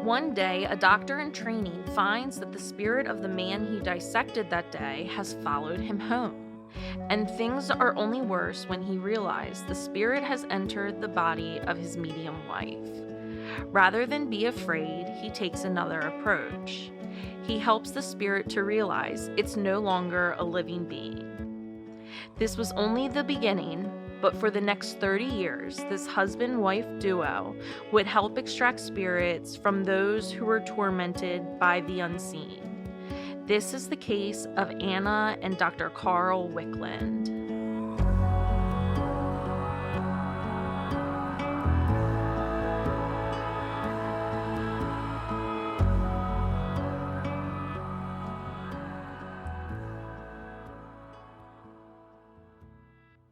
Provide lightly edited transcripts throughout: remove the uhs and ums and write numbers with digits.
One day, a doctor in training finds that the spirit of the man he dissected that day has followed him home. And things are only worse when he realizes the spirit has entered the body of his medium wife. Rather than be afraid, he takes another approach. He helps the spirit to realize it's no longer a living being. This was only the beginning, but for the next 30 years, this husband-wife duo would help extract spirits from those who were tormented by the unseen. This is the case of Anna and Dr. Carl Wickland.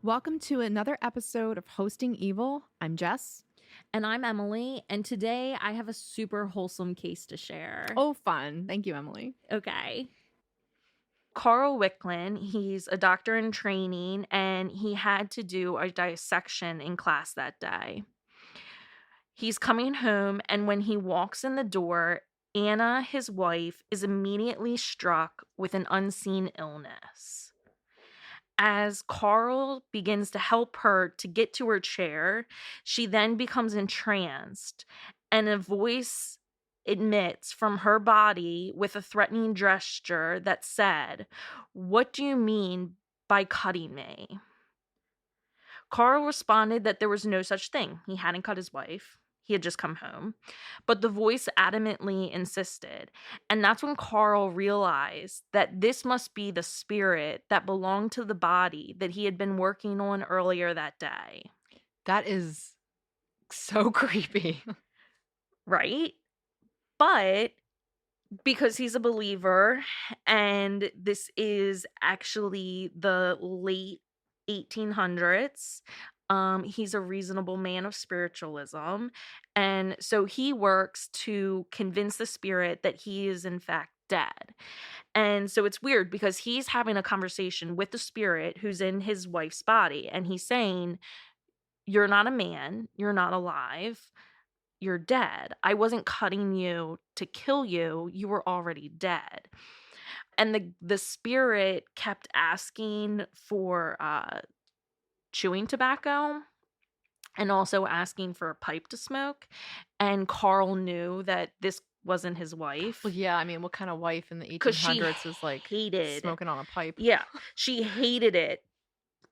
Welcome to another episode of Hosting Evil. I'm Jess. And I'm Emily, and today I have a super wholesome case to share. Oh, fun. Thank you, Emily. Okay. Carl Wickland, he's a doctor in training, and he had to do a dissection in class that day. He's coming home, and when he walks in the door, Anna, his wife, is immediately struck with an unseen illness. As Carl begins to help her to get to her chair, she then becomes entranced, and a voice emits from her body with a threatening gesture that said, "What do you mean by cutting me?" Carl responded that there was no such thing. He hadn't cut his wife. He had just come home. But the voice adamantly insisted. And that's when Carl realized that this must be the spirit that belonged to the body that he had been working on earlier that day. That is so creepy. Right? But because he's a believer, and this is actually the late 1800s, he's a reasonable man of spiritualism. And so he works to convince the spirit that he is in fact dead. And so it's weird because he's having a conversation with the spirit who's in his wife's body. And he's saying, "You're not a man. You're not alive. You're dead. I wasn't cutting you to kill you. You were already dead." And the spirit kept asking for chewing tobacco and also asking for a pipe to smoke. And Carl knew that this wasn't his wife. Well, yeah, I mean, what kind of wife in the 'Cause 1800s is like hated smoking on a pipe? Yeah, she hated it.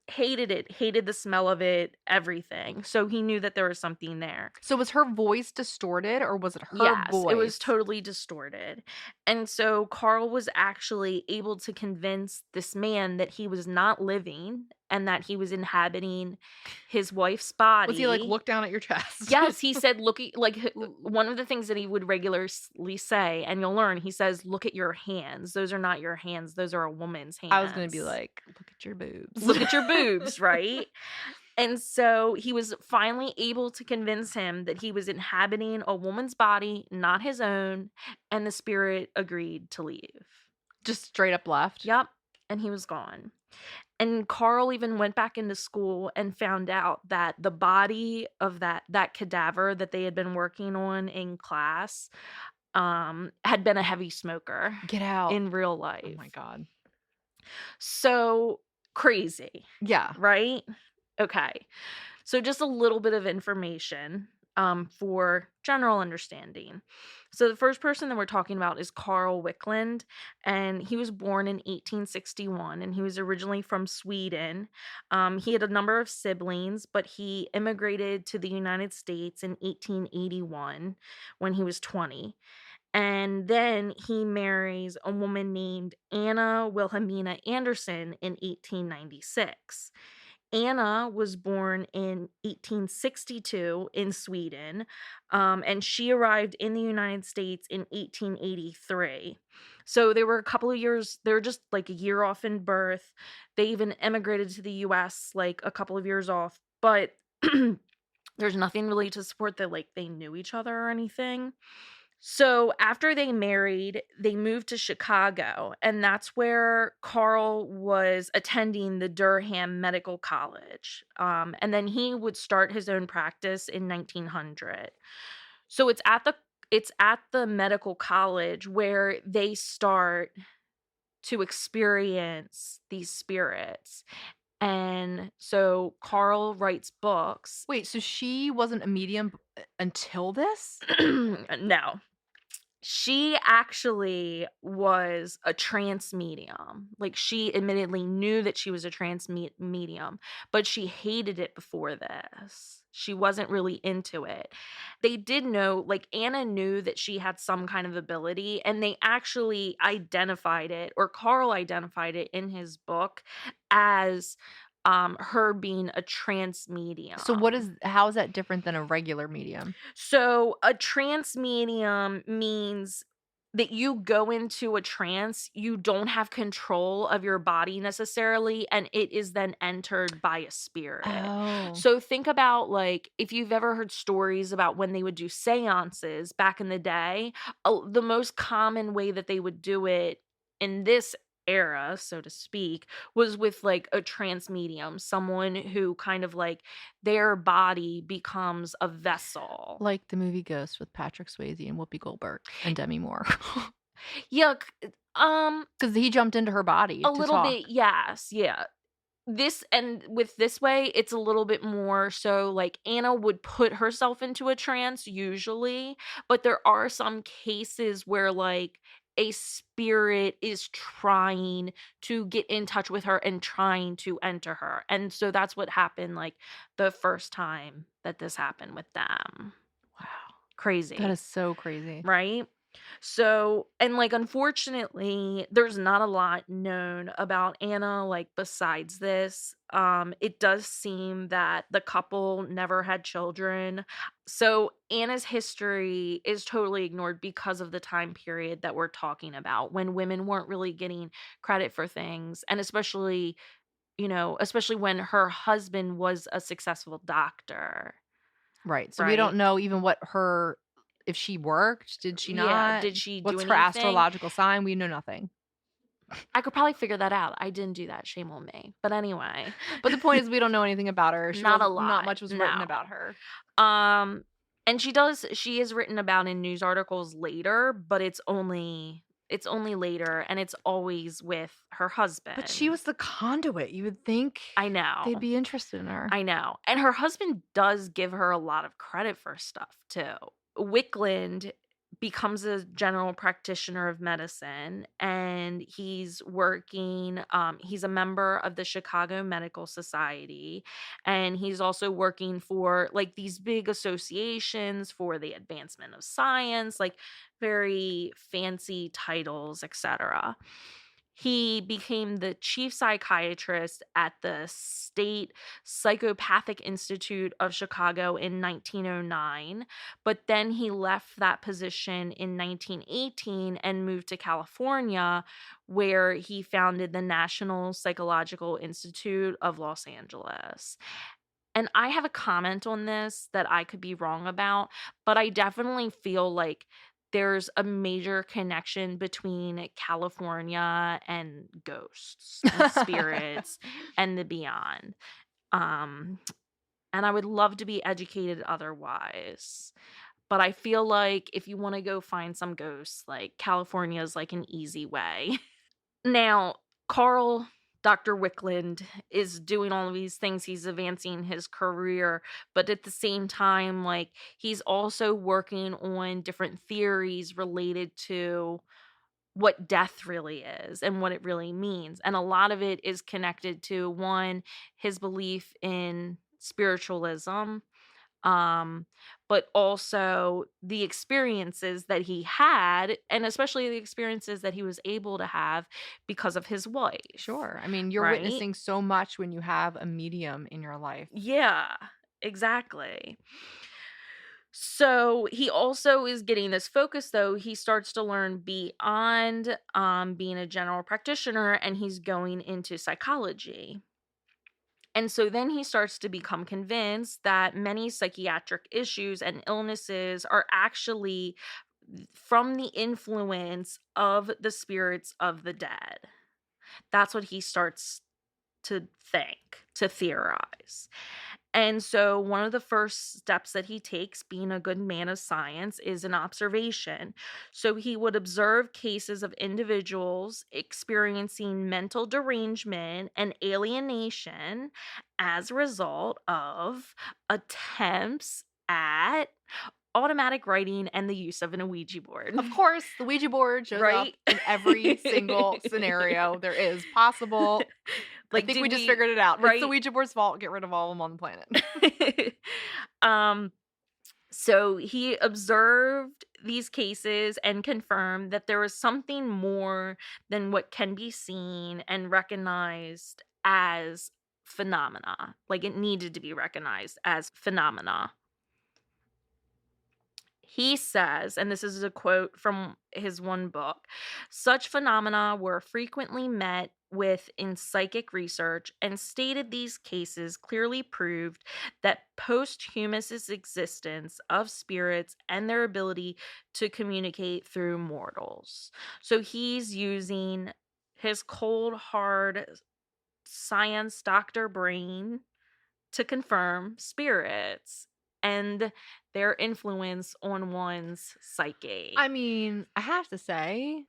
Hated the smell of it, everything. So he knew that there was something there. So was her voice distorted or was it her Yes, voice? it was totally distorted. And so Carl was actually able to convince this man that he was not living and that he was inhabiting his wife's body. Was he like, look down at your chest? Yes, he said, one of the things that he would regularly say, and you'll learn, he says, "Look at your hands. Those are not your hands. Those are a woman's hands." I was going to be like, look at your boobs. Look at your boobs, right? And so he was finally able to convince him that he was inhabiting a woman's body, not his own, and the spirit agreed to leave. Just straight up left? Yep, and he was gone. And Carl even went back into school and found out that the body of that cadaver that they had been working on in class had been a heavy smoker. Get out. In real life. Oh my God. So crazy. Yeah. Right? Okay. So just a little bit of information for general understanding. So the first person that we're talking about is Carl Wickland, and he was born in 1861, and he was originally from Sweden. He had a number of siblings, but he immigrated to the United States in 1881 when he was 20. And then he marries a woman named Anna Wilhelmina Anderson in 1896. Anna was born in 1862 in Sweden, and she arrived in the United States in 1883. So they were a couple of years, they were just like a year off in birth. They even emigrated to the US like a couple of years off, but there's nothing really to support that like they knew each other or anything. So after they married, they moved to Chicago, and that's where Carl was attending the Durham Medical College. And then he would start his own practice in 1900. So it's at the medical college where they start to experience these spirits. And so Carl writes books. Wait, so she wasn't a medium until this? No. She actually was a trance medium. Like, she admittedly knew that she was a trance medium, but she hated it before this. She wasn't really into it. They did know, like, Anna knew that she had some kind of ability, and they actually identified it, or Carl identified it in his book as her being a trance So medium. how is that different than a regular medium? So a trance medium means that you go into a trance, you don't have control of your body necessarily, and it is then entered by a spirit. Oh. So think about, like, if you've ever heard stories about when they would do seances back in the day, the most common way that they would do it in this era, so to speak, was with like a trance medium, someone who kind of like their body becomes a vessel. Like the movie Ghost with Patrick Swayze and Whoopi Goldberg and Demi Moore. Yeah, Because he jumped into her body a to little bit, talk. yes, yeah. This and with this way, it's a little bit more so like Anna would put herself into a trance usually, but there are some cases where like a spirit is trying to get in touch with her and trying to enter her. And so that's what happened like the first time that this happened with them. Wow. That Crazy, is so crazy. right? So, and like, unfortunately, there's not a lot known about Anna, like, besides this. It does seem that the couple never had children. So, Anna's history is totally ignored because of the time period that we're talking about when women weren't really getting credit for things. And especially when her husband was a successful doctor, Right. So we right? don't know even if she worked, did she Yeah. not? Did she do What's her anything? astrological sign? We know nothing. I could probably figure that out. I didn't do that, shame on me. But anyway, But the point is we don't know anything about her. not a Not lot, much was written no. about her. And she is written about in news articles later, but it's only later, and it's always with her But she husband. was the conduit. You would think I they'd know. be interested in her. I know. And her husband does give her a lot of credit for stuff too. Wickland becomes a general practitioner of medicine, and he's a member of the Chicago Medical Society, and he's also working for like these big associations for the advancement of science, like very fancy titles, etc. He became the chief psychiatrist at the State Psychopathic Institute of Chicago in 1909, but then he left that position in 1918 and moved to California, where he founded the National Psychological Institute of Los Angeles. And I have a comment on this that I could be wrong about, but I definitely feel like there's a major connection between California and ghosts and spirits and the beyond. Um, and I would love to be educated otherwise. But I feel like if you want to go find some ghosts, like California is like an easy way. Now, Carl, Dr. Wickland, is doing all of these things. He's advancing his career, but at the same time, like, he's also working on different theories related to what death really is and what it really means. And a lot of it is connected to one, his belief in spiritualism, um but also the experiences that he had, and especially the experiences that he was able to have because of his wife, Sure. I mean, you're right? witnessing so much when you have a medium in your life. Yeah, exactly. So he also is getting this focus, though. He starts to learn beyond being a general practitioner, and he's going into psychology. And so then he starts to become convinced that many psychiatric issues and illnesses are actually from the influence of the spirits of the dead. That's what he starts to think, to theorize. And so, one of the first steps that he takes, being a good man of science, is an observation. So, he would observe cases of individuals experiencing mental derangement and alienation as a result of attempts at automatic writing and the use of an Ouija board. Of course, the Ouija board shows up Right? in every single scenario there is possible. I Like, think did we just we figured it out. It's the right? Ouija board's fault. Get rid of all of them on the planet. um, so he observed these cases and confirmed that there was something more than what can be seen and recognized as phenomena. Like, it needed to be recognized as phenomena. He says, and this is a quote from his one book, such phenomena were frequently met with in psychic research, and stated these cases clearly proved that posthumous existence of spirits and their ability to communicate through mortals. So he's using his cold, hard science doctor brain to confirm spirits and their influence on one's psyche. I mean, I have to say,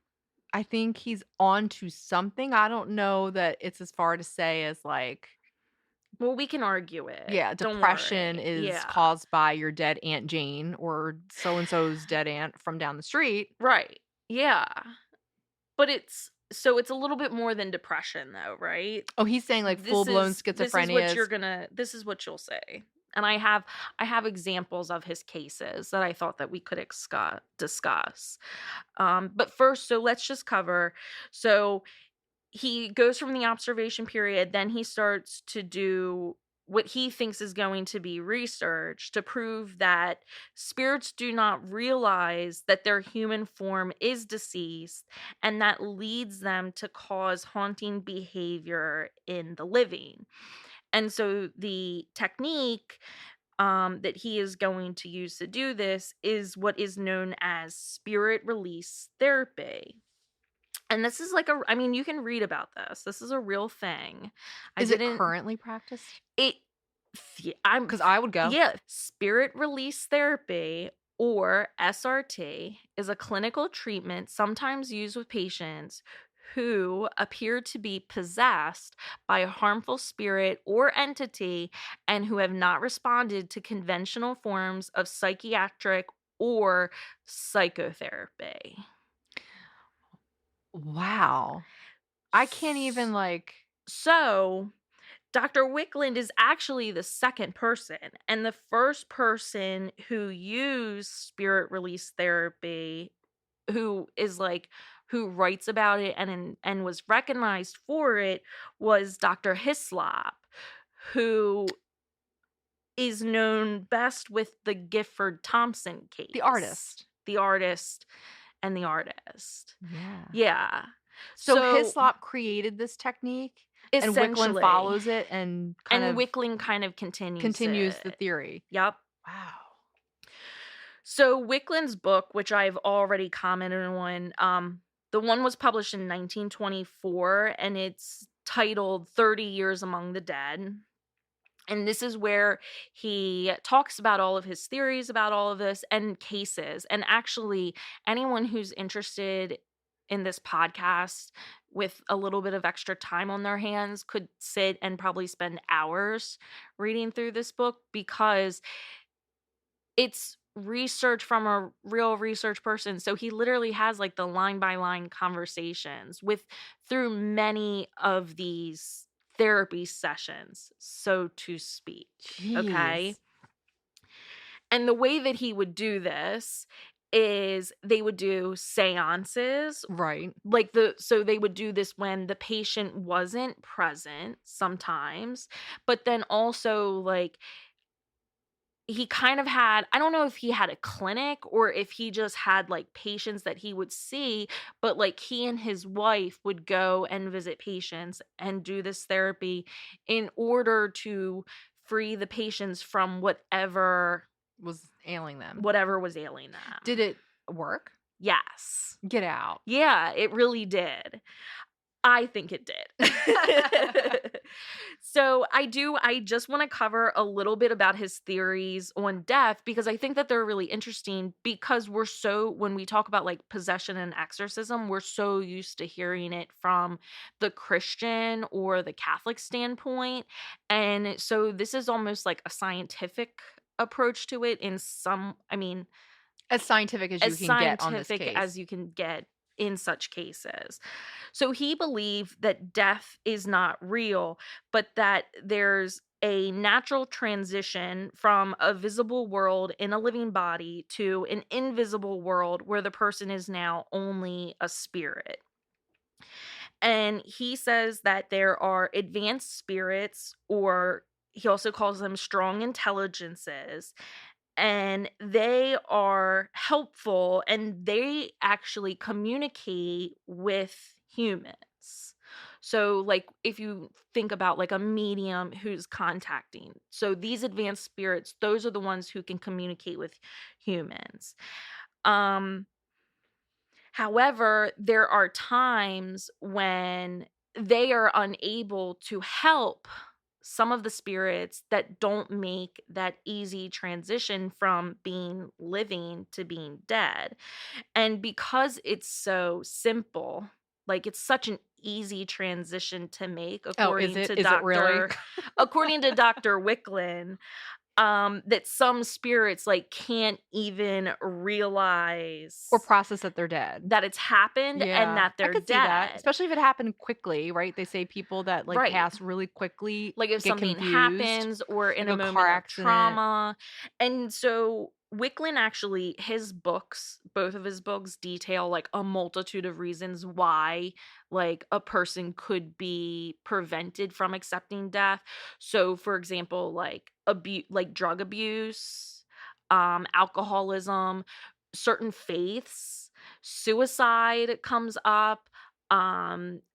I think he's on to something. I don't know that it's as far to say as like, Well, we can argue it. yeah, Don't depression worry. is Yeah. caused by your dead Aunt Jane or so and so's dead aunt from down the street. Right. Yeah. But it's a little bit more than depression though, right? Oh, he's saying like full blown This is what schizophrenia you're is. gonna this is what you'll say. And I have examples of his cases that I thought that we could discuss. But first, so let's just cover. So he goes from the observation period, then he starts to do what he thinks is going to be research to prove that spirits do not realize that their human form is deceased, and that leads them to cause haunting behavior in the living. And so the technique that he is going to use to do this is what is known as spirit release therapy. And this is like I mean, you can read about this. This is a real thing. I Is it didn't currently practiced? it I'm Because I would go. yeah, spirit release therapy or SRT is a clinical treatment sometimes used with patients who appear to be possessed by a harmful spirit or entity and who have not responded to conventional forms of psychiatric or psychotherapy. Wow. I can't even like. So, Dr. Wickland is actually the second person, and the first person who used spirit release therapy, who is like who writes about it and was recognized for it, was Dr. Hislop, who is known best with the Gifford Thompson case. The artist. The artist and the artist. Yeah. Yeah. So Hislop created this technique and Wickland essentially follows it and kind of Wickland kind of continues the it. theory. Yep. Wow. So Wickland's book, which I've already commented on, the one was published in 1924, and it's titled 30 Years Among the Dead. And this is where he talks about all of his theories about all of this and cases. And actually, anyone who's interested in this podcast with a little bit of extra time on their hands could sit and probably spend hours reading through this book, because it's research from a real research person. So he literally has like the line by line conversations with through many of these therapy sessions, so to speak. Okay. Jeez. And the way that he would do this is they would do seances. Right. So they would do this when the patient wasn't present sometimes, but then also like he kind of had, I don't know if he had a clinic or if he just had like patients that he would see, but like he and his wife would go and visit patients and do this therapy in order to free the patients from whatever Was ailing them. was ailing them. Did it Work? Yes. Get out. Yeah, it really did. I think it did. So I just want to cover a little bit about his theories on death because I think that they're really interesting because when we talk about like possession and exorcism, we're so used to hearing it from the Christian or the Catholic standpoint. And so this is almost like a scientific approach to it As scientific as you as can get on this scientific as case. you can get in such cases. So he believed that death is not real, but that there's a natural transition from a visible world in a living body to an invisible world where the person is now only a spirit. And he says that there are advanced spirits, or he also calls them strong intelligences, and they are helpful and they actually communicate with humans. So like if you think about like a medium who's contacting. So these advanced spirits, those are the ones who can communicate with humans. Um However, there are times when they are unable to help some of the spirits that don't make that easy transition from being living to being dead. And because it's so simple, like it's such an easy transition to make Oh, is it? Is it really? according to Dr. Wickland, that some spirits like can't even Or realize process that they're dead. that it's happened and Yeah, that I they're could see that, dead. especially if it happened quickly, right? They say people that, like, Right. pass really quickly Like if get something confused, happens or in like a a car moment of accident. trauma. And so Wickland actually, both of his books detail like a multitude of reasons why like a person could be prevented from accepting death. So for example, like drug abuse, alcoholism, certain faiths, suicide comes up,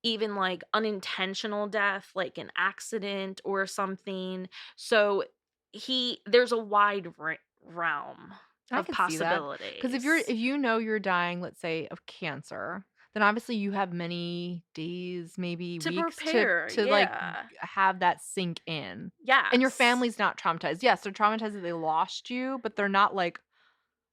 even like unintentional death like an accident or something. So there's a wide realm I of could see that because possibilities if you know you're dying, let's say, of cancer, then obviously you have many days, maybe to weeks prepare. to, like, Yeah. have that sink in, and your Yes. family's not traumatized. Yes, they're traumatized that they lost you, but they're not, like,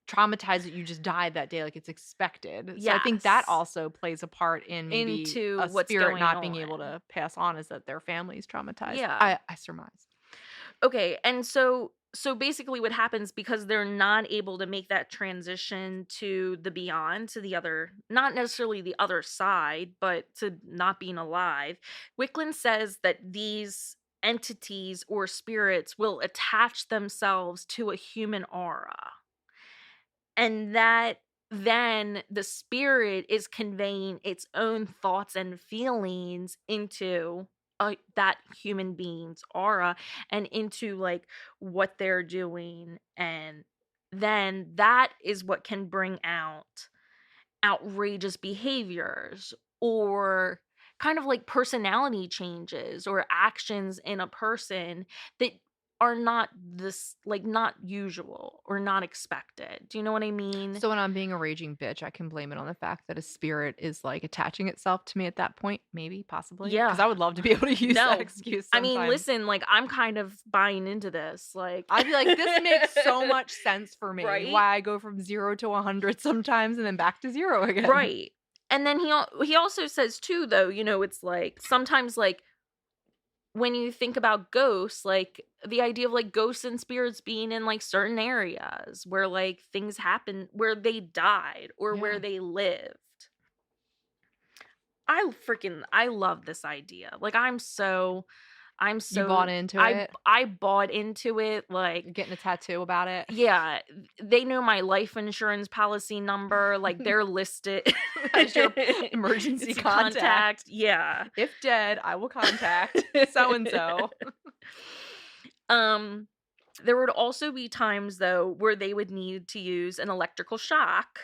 traumatized that you just died that day, like, it's expected. So I think that Yes. also plays a part in maybe Into a what's spirit going not being able on. to pass on is that their family's traumatized. Yeah. I surmise. Okay, and so basically what happens because they're not able to make that transition to the beyond, to the other, not necessarily the other side, but to not being alive. Wickland says that these entities or spirits will attach themselves to a human aura. And that then the spirit is conveying its own thoughts and feelings into that human being's aura and into like what they're doing, and then that is what can bring out outrageous behaviors or kind of like personality changes or actions in a person that are not not usual or not expected. Do you know what I mean? So when I'm being a raging bitch, I can blame it on the fact that a spirit is, like, attaching itself to me at that point, maybe, possibly, because Yeah. I would love to be able to use that No. excuse I mean, sometimes. listen, like I'm kind of buying into this. Like I'd be like, "This makes so much sense for me, right? why I go from 0 to 100 sometimes and then back to 0 again." Right. And then he also says too though, it's like sometimes like when you think about ghosts, like the idea of like ghosts and spirits being in like certain areas where like things happen where they died or where Yeah. they lived. I love this idea. Like I'm You bought so into it? I bought into it like You're getting a tattoo about it? yeah, they know my life insurance policy number, like they're listed. As your emergency It's a contact. yeah. "If dead, I will contact so and so." Um, there would also be times though where they would need to use an electrical shock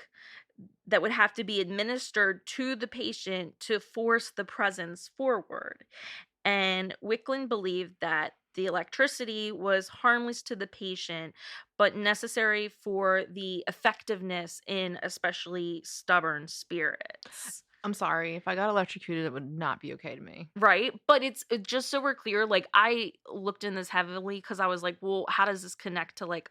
that would have to be administered to the patient to force the presence forward. And Wickland believed that The electricity was harmless to the patient, but necessary for the effectiveness in especially stubborn spirits. I'm sorry, if I got electrocuted, it would not be okay to me. Right? But just so we're clear, like, I looked in this heavily because I was like, "Well, how does this connect to, like,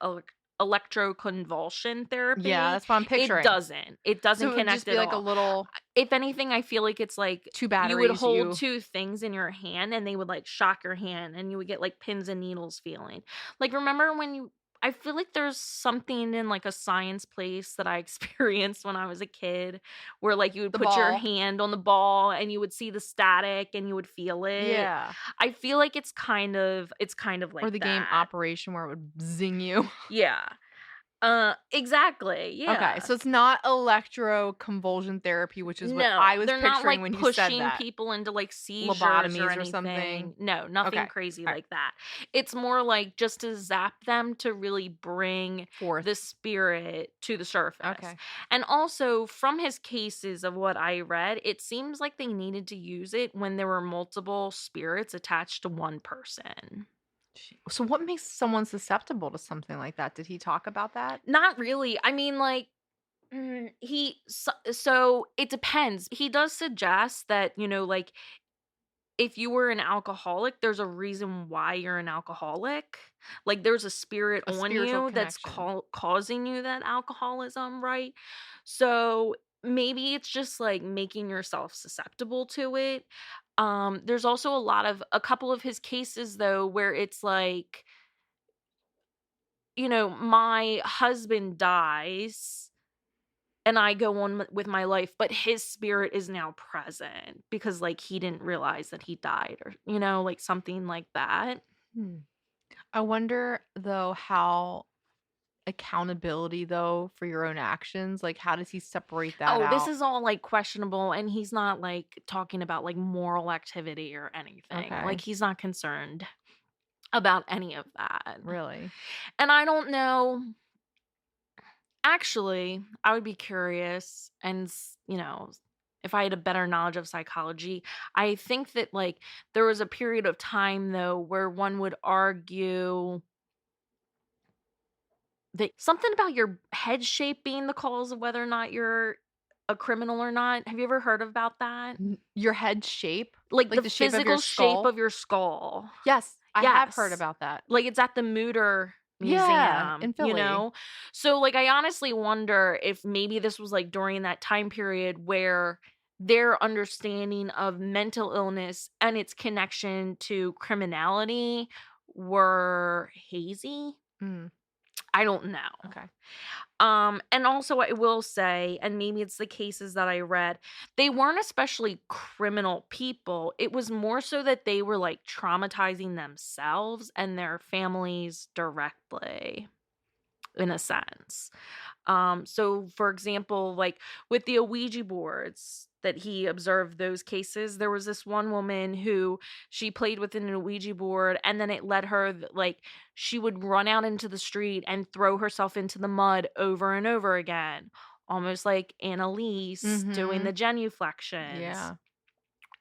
electroconvulsion Yeah, therapy?" that's what I'm It picturing. doesn't. It So doesn't it would just connect be at like a all. little If anything, I feel like it's like 2 you would batteries, hold you 2 things in your hand and they would, like, shock your hand and you would get, like, pins and needles feeling. Like, remember when you I feel like there's something in, like, a science place that I experienced when I was a kid where, like, you would the put your ball. hand on the ball and you would see the static and you would feel it. Yeah. I feel like it's kind of Or like the game that. Operation where it would zing you. Yeah. Exactly, Okay, yeah. so it's not electroconvulsion therapy, which is what No, I was they're not, picturing like, when you said pushing that. people into, like, seizures or Lobotomies or something. anything. No, nothing Okay. crazy Alright. like that. It's more like just to zap them to really bring Fourth. the spirit to the surface. Okay. And also, from his cases of what I read, it seems like they needed to use it when there were multiple spirits attached to one person. So what makes someone susceptible to something like that? Did he talk about that? Not really. I mean, like, so it depends. He does suggest that, like, if you were an alcoholic, there's a reason why you're an alcoholic. Like, there's a spirit A on spiritual you that's connection. causing you that alcoholism, right? So maybe it's just like making yourself susceptible to it. There's also a couple of his cases though where it's like, my husband dies and I go on with my life, but his spirit is now present because, like, he didn't realize that he died or, like, something like that. Hmm. I wonder though how accountability though for your own actions, like how does he separate that Oh, this out? is all, like, questionable, and he's not, like, talking about, like, moral activity or anything. Like, Okay. he's not concerned about any of that. Really? And I don't know. Actually, I would be curious if I had a better knowledge of psychology, I think that, like, there was a period of time, though, where one would argue that something about your head shape being the cause of whether or not you're a criminal or not. Have you ever heard about that? Your head shape? Like, Like the the shape of your physical shape skull? of your skull. Yes, I have heard Yes. about that. Like, it's at the Mutter Yeah, Museum, in you Philly. know? So, like, I honestly wonder if maybe this was, like, during that time period where their understanding of mental illness and its connection to criminality were hazy? Mm, I don't know. okay. And also I will say, and maybe it's the cases that I read, they weren't especially criminal people. It was more so that they were like traumatizing themselves and their families directly, in a sense. So for example, like with the Ouija boards that he observed those cases, there was this one woman who she played with an Ouija board and then it led her like she would run out into the street and throw herself into the mud over and over again, almost like Annalise doing the Mhm. genuflections. Yeah.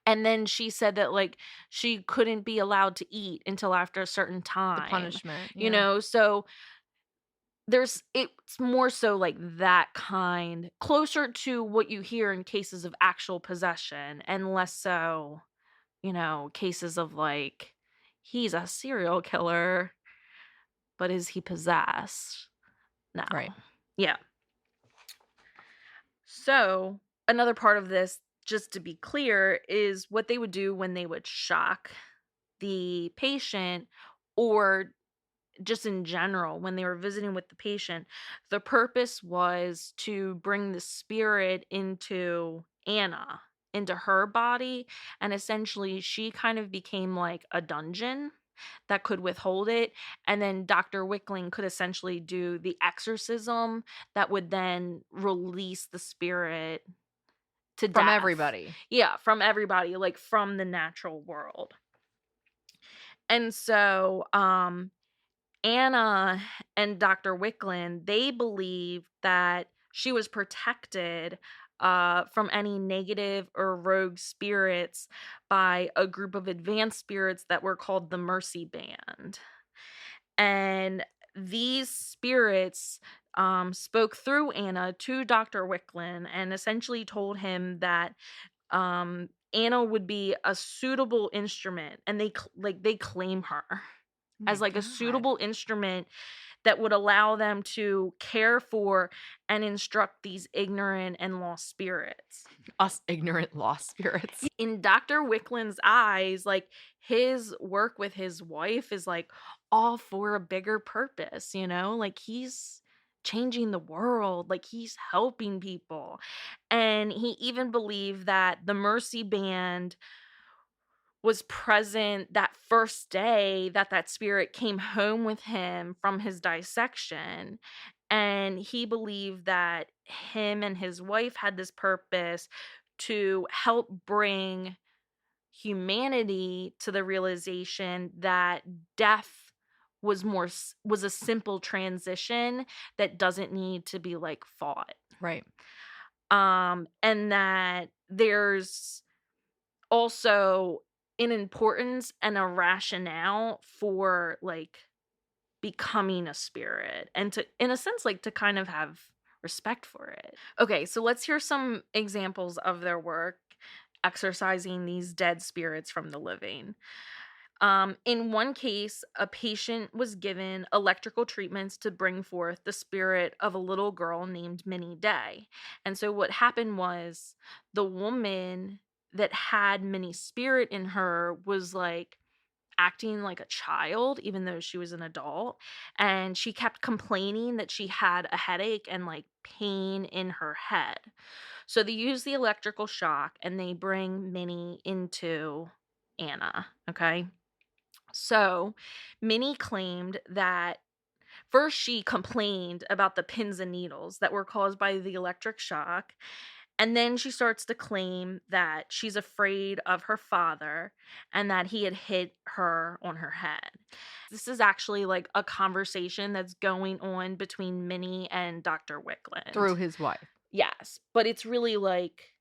And then she said that like she couldn't be allowed to eat until after a certain The time. punishment, yeah. So it's more so like that kind closer to what you hear in cases of actual possession and less so, cases of like, he's a serial killer, but is he possessed? No. Right. Yeah. So, another part of this, just to be clear, is what they would do when they would shock the patient or just in general, when they were visiting with the patient, the purpose was to bring the spirit into Anna, into her body. And essentially, she kind of became like a dungeon that could withhold it. And then Dr. Wickling could essentially do the exorcism that would then release the spirit to From death. everybody. Yeah, from everybody, like from the natural world. And so, Anna and Dr. Wickland, they believe that she was protected from any negative or rogue spirits by a group of advanced spirits that were called the Mercy Band. And these spirits spoke through Anna to Dr. Wickland and essentially told him that Anna would be a suitable instrument, and they claim her Oh as my like a god. suitable instrument that would allow them to care for and instruct these ignorant and lost spirits. Us ignorant lost spirits. In Dr. Wickland's eyes, like, his work with his wife is, like, all for a bigger purpose, you know? Like, he's changing the world, like, he's helping people, and he even believed that the Mercy Band was present that first day that that spirit came home with him from his dissection, and he believed that him and his wife had this purpose to help bring humanity to the realization that death was a simple transition that doesn't need to be, like, fought. Right. And that there's also an importance and a rationale for, like, becoming a spirit and to, in a sense, like, to kind of have respect for it. Okay, so let's hear some examples of their work exorcising these dead spirits from the living. In one case, a patient was given electrical treatments to bring forth the spirit of a little girl named Minnie Day. And so what happened was the woman that had Minnie's spirit in her was like acting like a child, even though she was an adult. And she kept complaining that she had a headache and like pain in her head. So they use the electrical shock and they bring Minnie into Anna. Okay. So Minnie claimed that first she complained about the pins and needles that were caused by the electric shock. And then she starts to claim that she's afraid of her father and that he had hit her on her head. This is actually like a conversation that's going on between Minnie and Dr. Through Wickland. his wife. Yes, but it's really like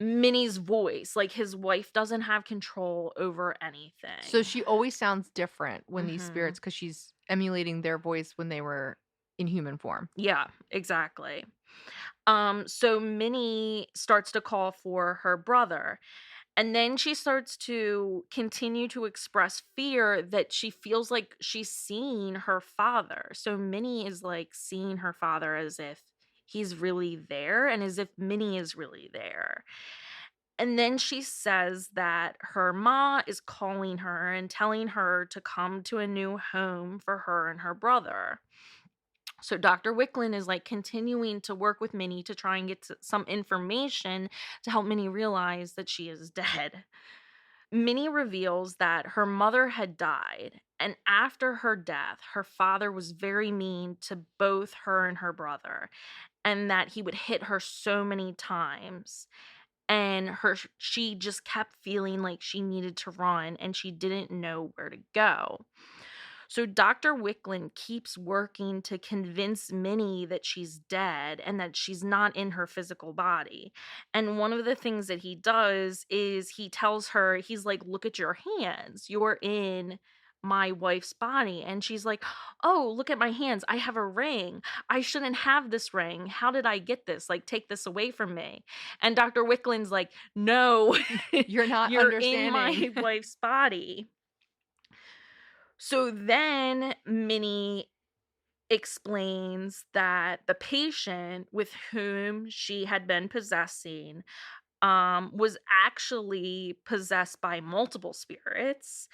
Minnie's voice. Like his wife doesn't have control over So anything. she always sounds different when these Mhm. spirits, because she's emulating their voice when they were in human form. Yeah, exactly. So Minnie starts to call for her brother. And then she starts to continue to express fear that she feels like she's seeing her father. So Minnie is like seeing her father as if he's really there and as if Minnie is really there. And then she says that her ma is calling her and telling her to come to a new home for her and her brother. So Dr. Wickland is like continuing to work with Minnie to try and get some information to help Minnie realize that she is dead. Minnie reveals that her mother had died, and after her death, her father was very mean to both her and her brother, and that he would hit her so many times. And she just kept feeling like she needed to run and she didn't know where to go. So Dr. Wickland keeps working to convince Minnie that she's dead and that she's not in her physical body. And one of the things that he does is he tells her, he's like, "Look at your hands. You're in my wife's body." And she's like, "Oh, look at my hands. I have a ring. I shouldn't have this ring. How did I get this? Like, take this away from me." And Dr. Wickland's like, "No, You're not you're in understanding. my wife's body." So then Minnie explains that the patient with whom she had been possessing was actually possessed by multiple spirits.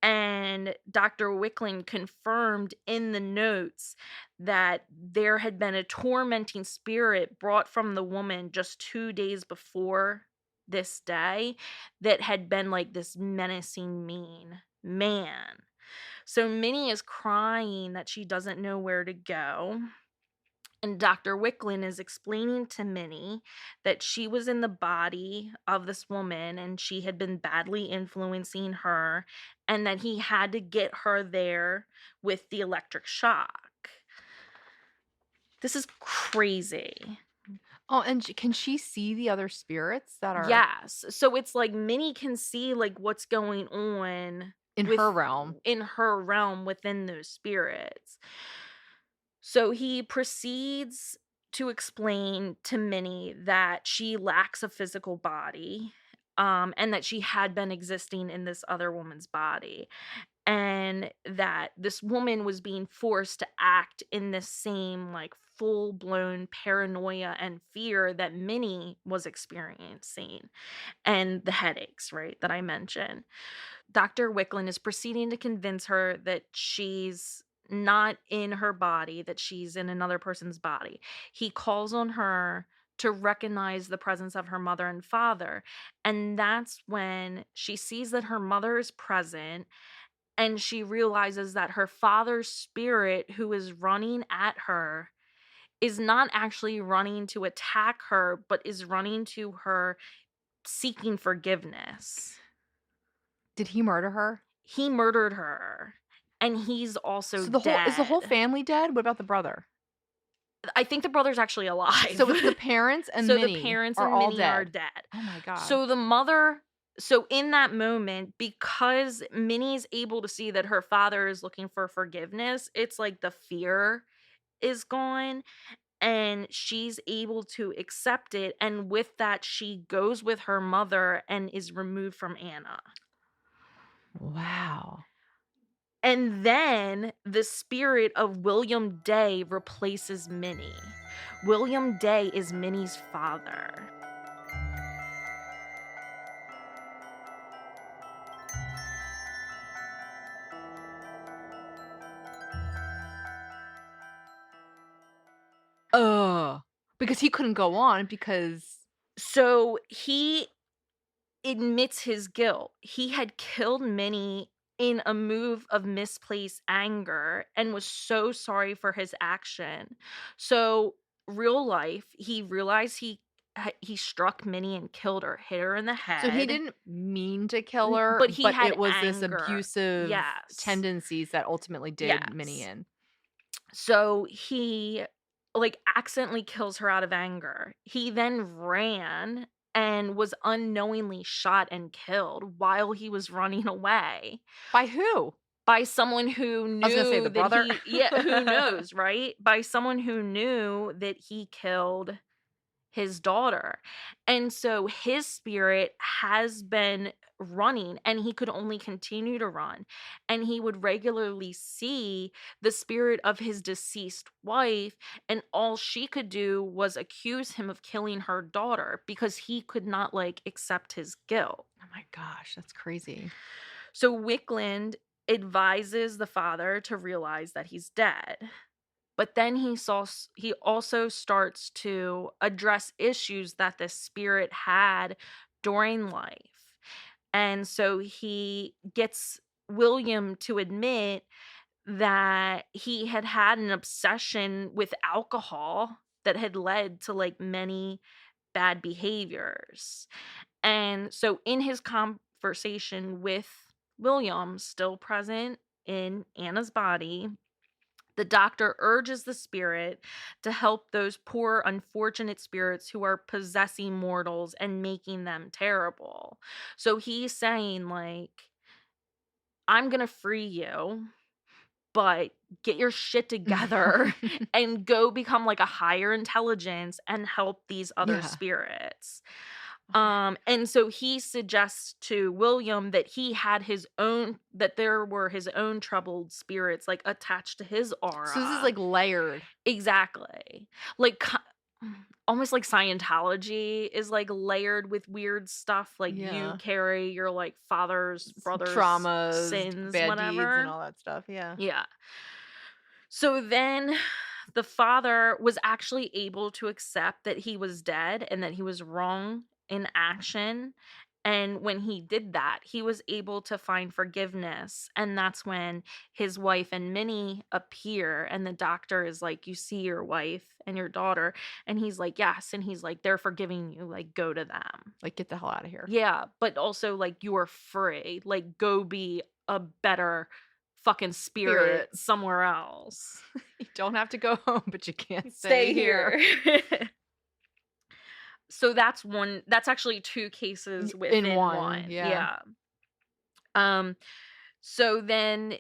And Dr. Wickling confirmed in the notes that there had been a tormenting spirit brought from the woman just 2 days before this day that had been like this menacing, mean man. So Minnie is crying that she doesn't know where to go. And Dr. Wicklund is explaining to Minnie that she was in the body of this woman and she had been badly influencing her, and that he had to get her there with the electric shock. This is crazy. Oh, and sh can she see the other spirits that are Yes. So it's like Minnie can see like what's going on in her realm? in her realm within those spirits. So he proceeds to explain to Minnie that she lacks a physical body, and that she had been existing in this other woman's body, and that this woman was being forced to act in this same like full blown paranoia and fear that Minnie was experiencing, and the headaches, right, that I mentioned. Dr. Wickland is proceeding to convince her that she's not in her body, that she's in another person's body. He calls on her to recognize the presence of her mother and father. And that's when she sees that her mother is present and she realizes that her father's spirit, who is running at her, is not actually running to attack her, but is running to her seeking forgiveness. Did he murder her? He murdered her, and he's also So the whole is the whole dead. family dead? What about the brother? I think the brother's actually alive. So it's the parents and So the Minnie parents are and all Minnie are dead. dead. Oh my god. So the mother so in that moment, because Minnie's able to see that her father is looking for forgiveness, it's like the fear is gone and she's able to accept it, and with that, she goes with her mother and is removed from Anna. Wow. And then the spirit of William Day replaces Minnie. William Day is Minnie's father. Ugh. Because he couldn't go on because So he admits his guilt. He had killed Minnie in a move of misplaced anger and was so sorry for his action. So, real life, he realized he struck Minnie and killed her, hit her in the so he head, didn't mean to kill her, but he but had it was this anger. abusive Yes. tendencies that ultimately did Minnie Yes. in. So he like accidentally kills her out of anger. He then ran and was unknowingly shot and killed while he was running away By who? by someone who I was gonna say knew the that brother. who knows, right? By someone who knew that he killed his daughter. And so his spirit has been running and he could only continue to run. And he would regularly see the spirit of his deceased wife, and all she could do was accuse him of killing her daughter because he could not like accept his guilt. Oh my gosh, that's crazy. So Wickland advises the father to realize that he's dead. But then he also starts to address issues that the spirit had during life. And so he gets William to admit that he had had an obsession with alcohol that had led to like many bad behaviors. And so in his conversation with William, still present in Anna's body, the doctor urges the spirit to help those poor, unfortunate spirits who are possessing mortals and making them terrible. So he's saying, like, I'm going to free you, but get your shit together and go become like a higher intelligence and help these other Yeah. spirits. And so he suggests to William that there were his own troubled spirits like attached to his So this is, aura. like, layered. Exactly. Like almost like Scientology is like layered with weird stuff. Like you Yeah. carry your like father's brother's Traumas, sins, bad deeds, and whatever. all that stuff, yeah. Yeah. So then the father was actually able to accept that he was dead and that he was wrong in action. And when he did that, he was able to find forgiveness. And that's when his wife and Minnie appear. And the doctor is like, you see your wife and your daughter. And he's like, yes. And he's like, they're forgiving you. Like, go to them. Like, get the hell out of here. Yeah. But also, like, you are free. Like, go be a better fucking spirit Spirit. somewhere else. You don't have to go home, but you can't Stay stay here. here. So that's actually 2 cases In within one, one. yeah. Yeah. Um, so then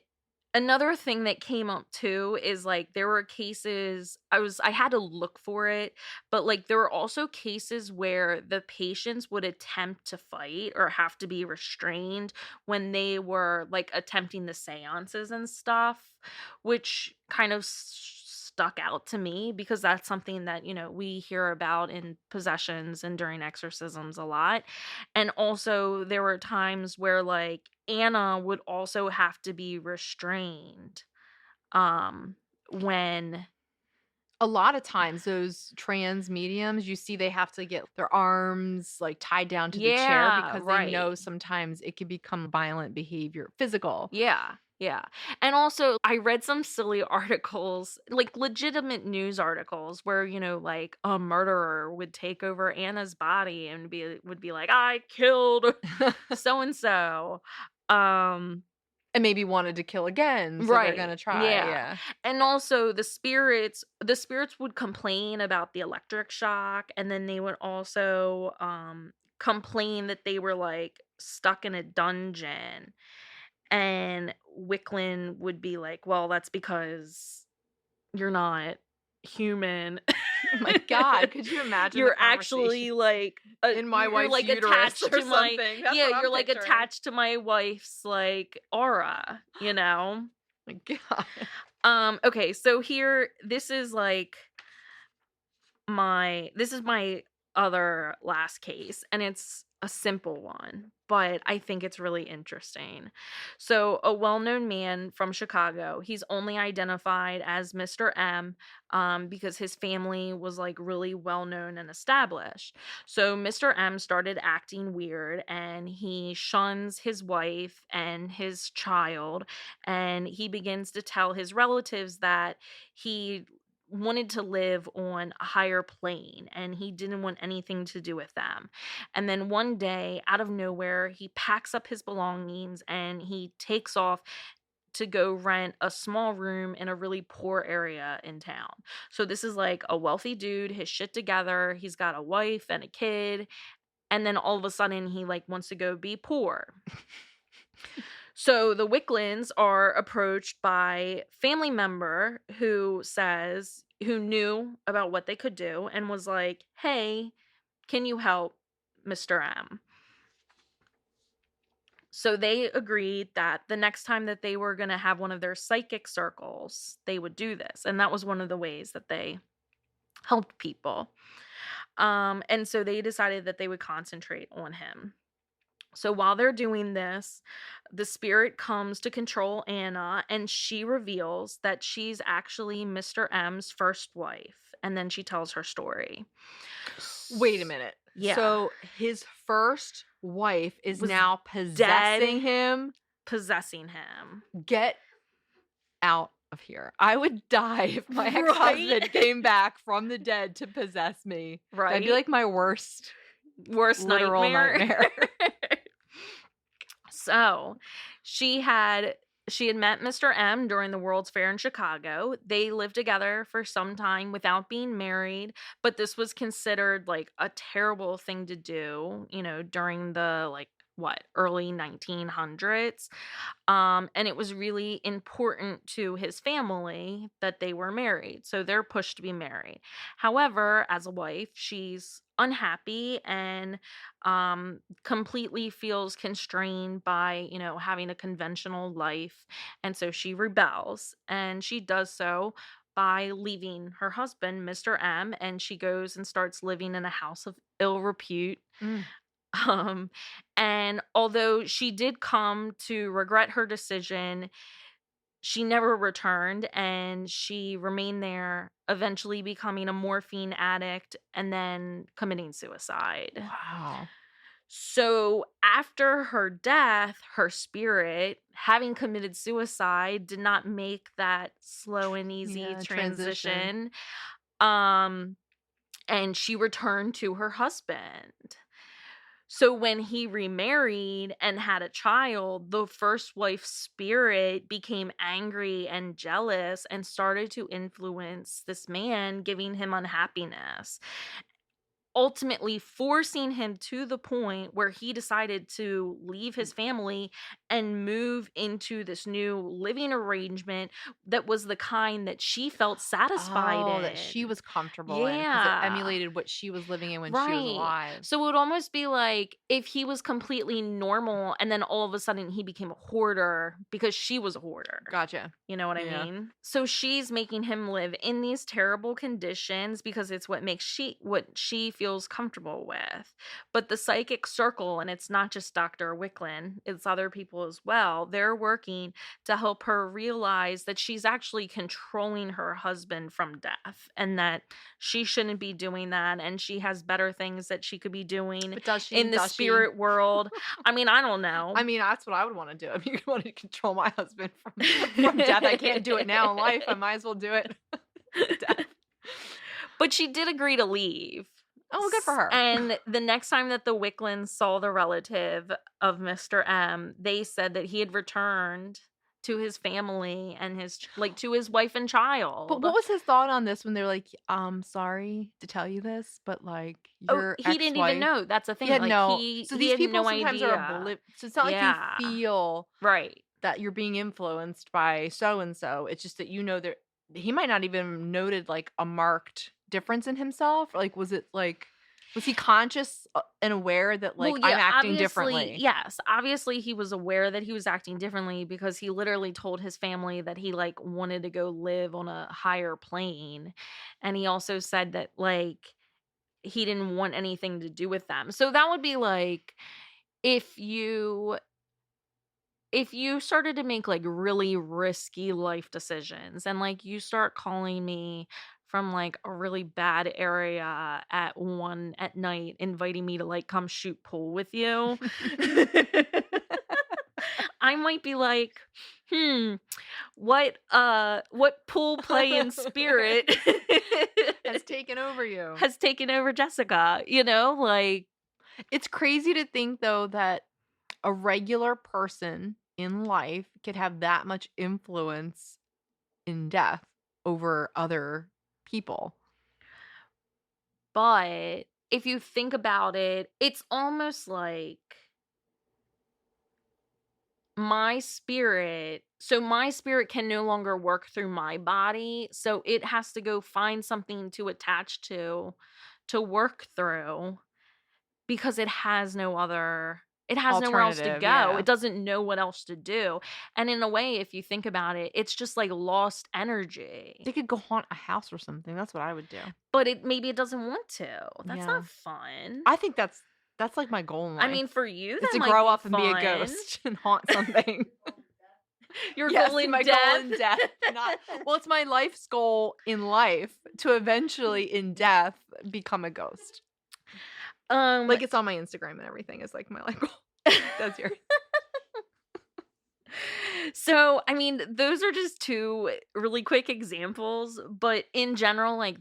another thing that came up too is, like, there were cases I had to look for it, but, like, there were also cases where the patients would attempt to fight or have to be restrained when they were, like, attempting the seances and stuff, which kind of stuck out to me because that's something that, we hear about in possessions and during exorcisms a lot. And also there were times where, like, Anna would also have to be restrained, um, when A lot of times those trans mediums, you see they have to get their arms, like, tied down to the chair Yeah, because they right. know sometimes it can become violent behavior physical. Yeah, yeah. And also, I read some silly articles, like legitimate news articles where, like a murderer would take over Anna's body and would be like, "I killed so and so." Um And maybe wanted to kill again, so they're Right. gonna try, Yeah. yeah. And also the spirits would complain about the electric shock, and then they would also complain that they were, like, stuck in a dungeon. And Wickland would be like, "Well, that's because you're not human." Oh my god, could you imagine the You're conversation? actually like In my you're wife's like uterus attached or to my something, that's yeah, what you're I'm like picturing. attached to my wife's like aura, you know? My god. Okay, so here this is my other last case, and it's a simple one, but I think it's really interesting. So, a well-known man from Chicago, he's only identified as Mr. M, because his family was like really well known and established. So, Mr. M started acting weird, and he shuns his wife and his child, and he begins to tell his relatives that he wanted to live on a higher plane and he didn't want anything to do with them. And then one day, out of nowhere, he packs up his belongings and he takes off to go rent a small room in a really poor area in town. So this is like a wealthy dude, his shit together, he's got a wife and a kid, and then all of a sudden he like wants to go be poor. So the Wicklands are approached by family member who knew about what they could do and was like, "Hey, can you help Mr. M?" So they agreed that the next time that they were going to have one of their psychic circles, they would do this. And that was one of the ways that they helped people. And so they decided that they would concentrate on him. So while they're doing this, the spirit comes to control Anna and she reveals that she's actually Mr. M's first wife. And then she tells her story. Wait a minute. Yeah. So his first wife is Was now possessing dead, him? possessing him. Get out of here. I would die if my Right? ex-husband came back from the dead to possess me. That'd be Right? like my worst Worst literal nightmare. nightmare. So, she had met Mr. M during the World's Fair in Chicago. They lived together for some time without being married, but this was considered like a terrible thing to do, during the like early 1900s. And it was really important to his family that they were married. So they're pushed to be married. However, as a wife, she's unhappy and completely feels constrained by, having a conventional life. And so she rebels and she does so by leaving her husband, Mr. M, and she goes and starts living in a house of ill repute. Mm. Um, and although she did come to regret her decision, she never returned and she remained there, eventually becoming a morphine addict and then committing suicide. Wow. So, after her death, her spirit, having committed suicide, did not make that slow and easy Yeah, transition. transition. Um, and she returned to her husband. So when he remarried and had a child, the first wife's spirit became angry and jealous and started to influence this man, giving him unhappiness. ultimately forcing him to the point where he decided to leave his family and move into this new living arrangement that was the kind that she felt satisfied Oh, that she in. was comfortable in because it Yeah. emulated what she was living in when she was Right. alive. So it would almost be like if he was completely normal and then all of a sudden he became a hoarder because she was a hoarder. Gotcha. You know what I Yeah. mean? So she's making him live in these terrible conditions because it's what she feels comfortable with. But the psychic circle, and it's not just Dr. Wickland, it's other people as well. They're working to help her realize that she's actually controlling her husband from death and that she shouldn't be doing that and she has better things that she could be doing But does she? in the Does she? spirit world. I mean, I don't know. I mean, that's what I would wanna do. If you want to control my husband from death, I can't do it now in life. I might as well do it death. But she did agree to leave. Oh, well, good for her. And the next time that the Wicklands saw the relative of Mr. M, they said that he had returned to his family and to his wife and But child. what was his thought on this when they're like, sorry to tell you this, but, like, Oh, your he didn't even ex-wife" know. That's the He thing. had Like no so he these had people no sometimes are idea. so it's not like you Yeah. feel Right. that you're being influenced by so and so. It's just that there he might not even noted, like, a marked difference in himself. Like, was he conscious, and aware that, like, Well, "I'm yeah, acting obviously, differently"? yes. Obviously, he was aware that he was acting differently because he literally told his family that he like wanted to go live on a higher plane. And he also said that like he didn't want anything to do with them. So that would be like if you if you started to make like really risky life decisions and like you start calling me from like a really bad area at 1 at night inviting me to like come shoot pool with you. I might be like, "Hmm, what pool playing spirit Has taken over you. has taken over Jessica?" You know, like It's crazy to think, though, that a regular person in life could have that much influence in death over other people. but if you think about it, it's almost like my spirit can no longer work through my body, so it has to go find something to attach to work through because it has nowhere else to Alternative, go. yeah. It doesn't know what else to do. And in a way, if you think about it, it's just like lost energy. They could go haunt a house or something. That's what I would do. But maybe it doesn't want to. That's Yeah. not fun. I think that's like my goal in I life mean, for you, is that to might grow be up and be a fun. ghost and haunt something. Your Yes, goal in my death. goal in death. Not well, it's my life's goal in life to eventually in death become a ghost. Um, Like it's on my Instagram and everything. It's like my life goal. That's yours. So, I mean, those are just two really quick examples, but in general, like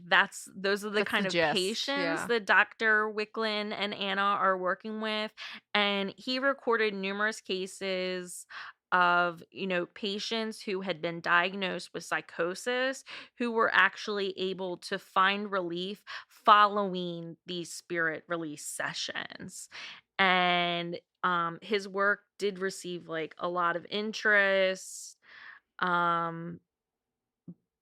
those are the That's kind the of gist, patients yeah. that Dr. Wickland and Anna are working with. And he recorded numerous cases of, patients who had been diagnosed with psychosis who were actually able to find relief following these spirit release sessions. And his work did receive like a lot of interest. Um,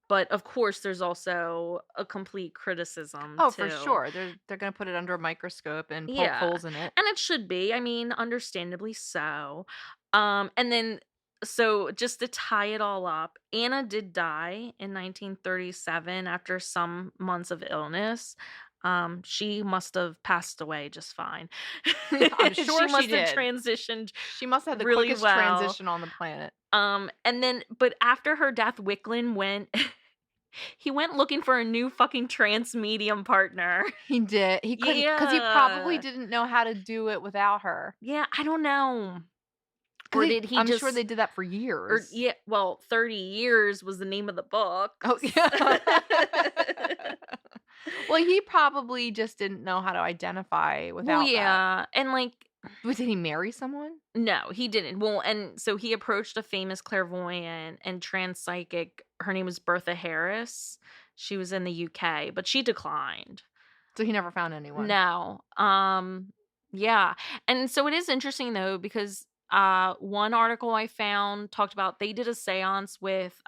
but of course there's also a complete criticism Oh, for too. sure. They're gonna put it under a microscope and poke Yeah. holes in it. And it should be. I mean, understandably so. And then so just to tie it all up, Anna did die in 1937 after some months of illness. She must have passed away just fine. I'm She sure she must have did. transitioned She must have the really quickest well. transition on the planet. And then but after her death, Wickland went he went looking for a new fucking trance medium partner. He did. He couldn't because he probably Yeah. didn't know how to do it without her. Yeah, I don't know. 'Cause Or did he I'm just sure they did that for or years. yeah, well, 30 years was the name of the book. Oh, yeah. Well, he probably just didn't know how to identify Well, without that. yeah, and like Did he marry someone? no, he didn't. Well, and so he approached a famous clairvoyant and trans psychic. Her name was Bertha Harris. She was in the UK, but she declined. So he never found anyone. No. Yeah. And so it is interesting though, because one article I found talked about they did a seance with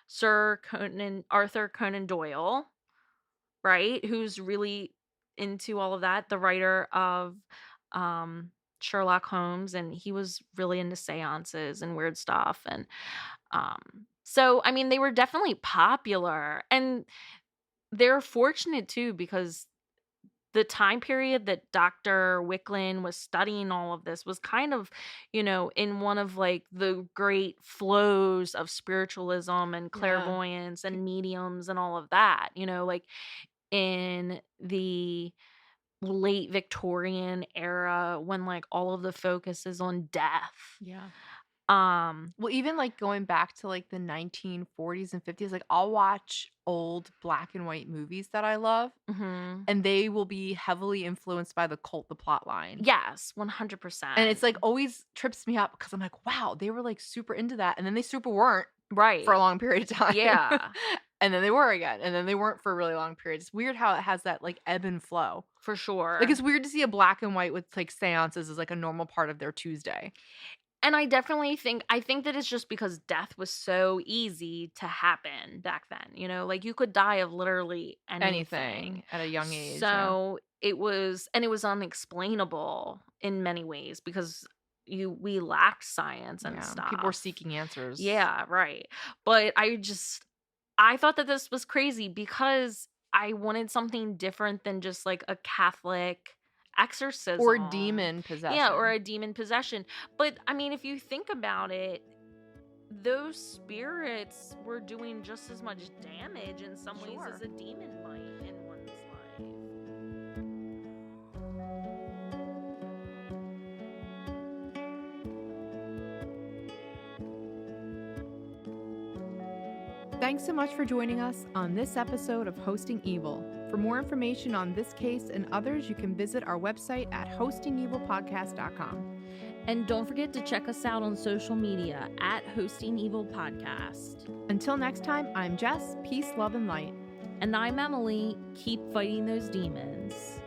Sir Conan Arthur Conan Doyle, right? Who's really into all of that, the writer of um Sherlock Holmes, and he was really into seances and weird stuff. And so I mean they were definitely popular, and they're fortunate too because the time period that Dr. Wickland was studying all of this was kind of, in one of like the great flows of spiritualism and Yeah. clairvoyance and mediums and all of that, like in the late Victorian era when like all of the focus is on death. Yeah. Um, Well, even, like, going back to, like, the 1940s and 50s, like, I'll watch old black and white movies that I love, mhm. and they will be heavily influenced by the cult, the plot line. Yes, And it's, 100%. like, always trips me up because I'm like, "Wow, they were, like, super into that," and then they super weren't for a Right. long period of time. Yeah, And then they were again, and then they weren't for a really long period. It's weird how it has that, like, ebb and flow. for Like, sure. it's weird to see a black and white with, like, seances as, like, a normal part of their Tuesday. And I think that it's just because death was so easy to happen back then, like you could die of literally anything. Anything at a young age, yeah. So it was unexplainable in many ways because we lacked science and Yeah, people were stuff. seeking answers. Yeah, right. But I thought that this was crazy because I wanted something different than just like a Catholic Or exorcism. demon Yeah, or possession. a demon possession. But I mean, if you think about it, those spirits were doing just as much damage in some ways Sure. as a demon might in one's life. Thanks so much for joining us on this episode of Hosting Evil. For more information on this case and others, you can visit our website at hostingevilpodcast.com. And don't forget to check us out on social media at Hosting Evil Podcast. Until next time, I'm Jess. Peace, love, and light. And I'm Emily. Keep fighting those demons.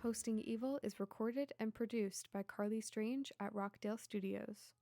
Hosting Evil is recorded and produced by Carly Strange at Rockdale Studios.